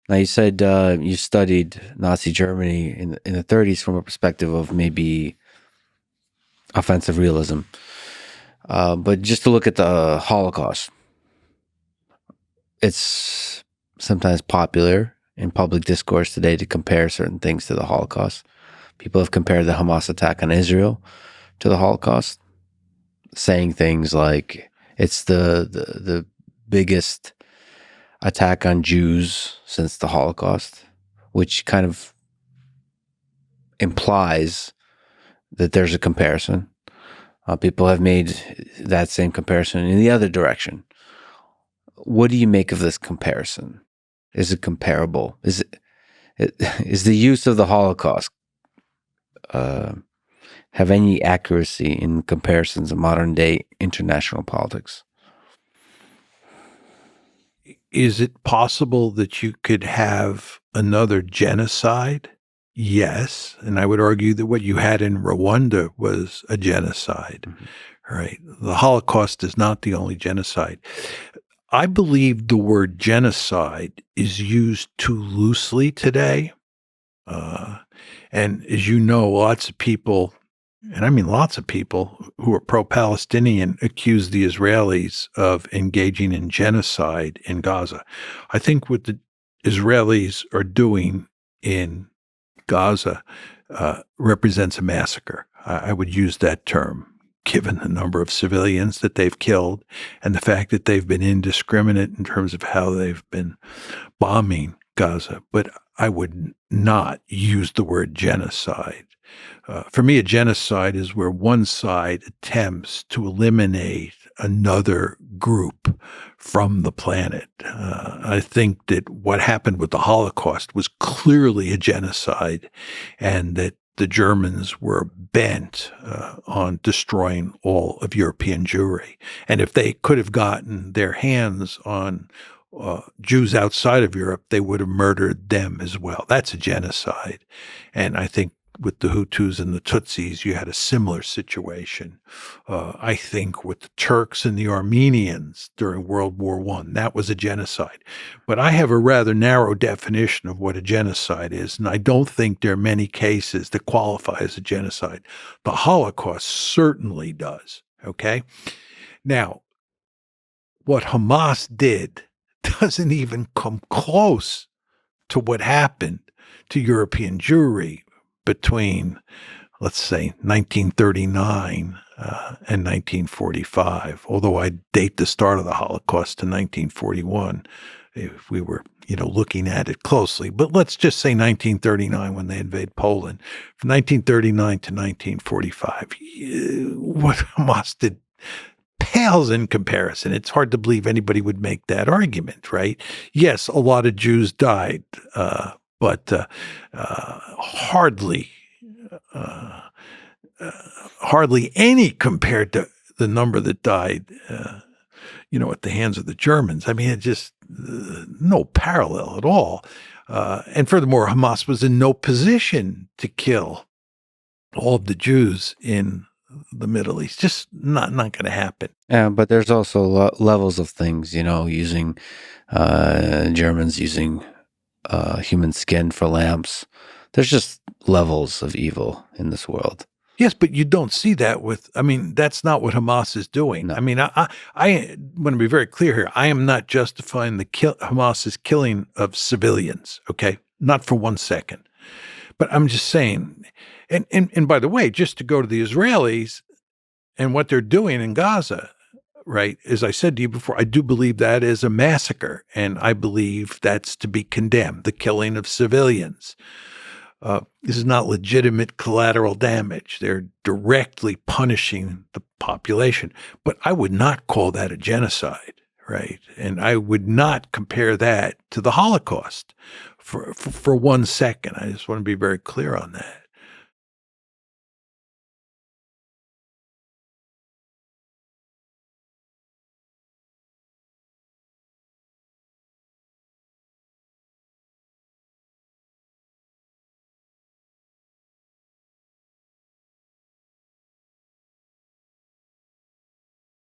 Now, you said you studied Nazi Germany in the 30s from a perspective of maybe offensive realism. But just to look at the Holocaust, it's sometimes popular in public discourse today to compare certain things to the Holocaust. People have compared the Hamas attack on Israel to the Holocaust, saying things like it's the biggest attack on Jews since the Holocaust, which kind of implies that there's a comparison. People have made that same comparison in the other direction. What do you make of this comparison? Is it comparable? Is the use of the Holocaust have any accuracy in comparisons of modern day international politics? Is it possible that you could have another genocide? Yes. And I would argue that what you had in Rwanda was a genocide, right? The Holocaust is not the only genocide. I believe the word genocide is used too loosely today. And as you know, lots of people, and I mean lots of people who are pro-Palestinian, accuse the Israelis of engaging in genocide in Gaza. I think what the Israelis are doing in Gaza represents a massacre. I would use that term, given the number of civilians that they've killed and the fact that they've been indiscriminate in terms of how they've been bombing Gaza. But I would not use the word genocide. For me, a genocide is where one side attempts to eliminate another group from the planet. I think that what happened with the Holocaust was clearly a genocide, and that the Germans were bent on destroying all of European Jewry. And if they could have gotten their hands on Jews outside of Europe, they would have murdered them as well. That's a genocide. And I think with the Hutus and the Tutsis, you had a similar situation. I think with the Turks and the Armenians during World War I, that was a genocide. But I have a rather narrow definition of what a genocide is, and I don't think there are many cases that qualify as a genocide. The Holocaust certainly does, okay? Now, what Hamas did doesn't even come close to what happened to European Jewry between, let's say, 1939 and 1945, although I date the start of the Holocaust to 1941, if we were, looking at it closely. But let's just say 1939 when they invade Poland. From 1939 to 1945, what Hamas did pales in comparison. It's hard to believe anybody would make that argument, right? Yes, a lot of Jews died, but hardly any compared to the number that died, at the hands of the Germans. I mean, it just no parallel at all. And furthermore, Hamas was in no position to kill all of the Jews in the Middle East. Just not going to happen. Yeah, but there's also levels of things, using Germans using human skin for lamps. There's just levels of evil in this world. Yes, but you don't see that that's not what Hamas is doing. No. I mean, I want to be very clear here. I am not justifying Hamas's killing of civilians, okay? Not for 1 second. But I'm just saying, and by the way, just to go to the Israelis and what they're doing in Gaza, right? As I said to you before, I do believe that is a massacre, and I believe that's to be condemned, the killing of civilians. This is not legitimate collateral damage. They're directly punishing the population. But I would not call that a genocide, right? And I would not compare that to the Holocaust for 1 second. I just want to be very clear on that.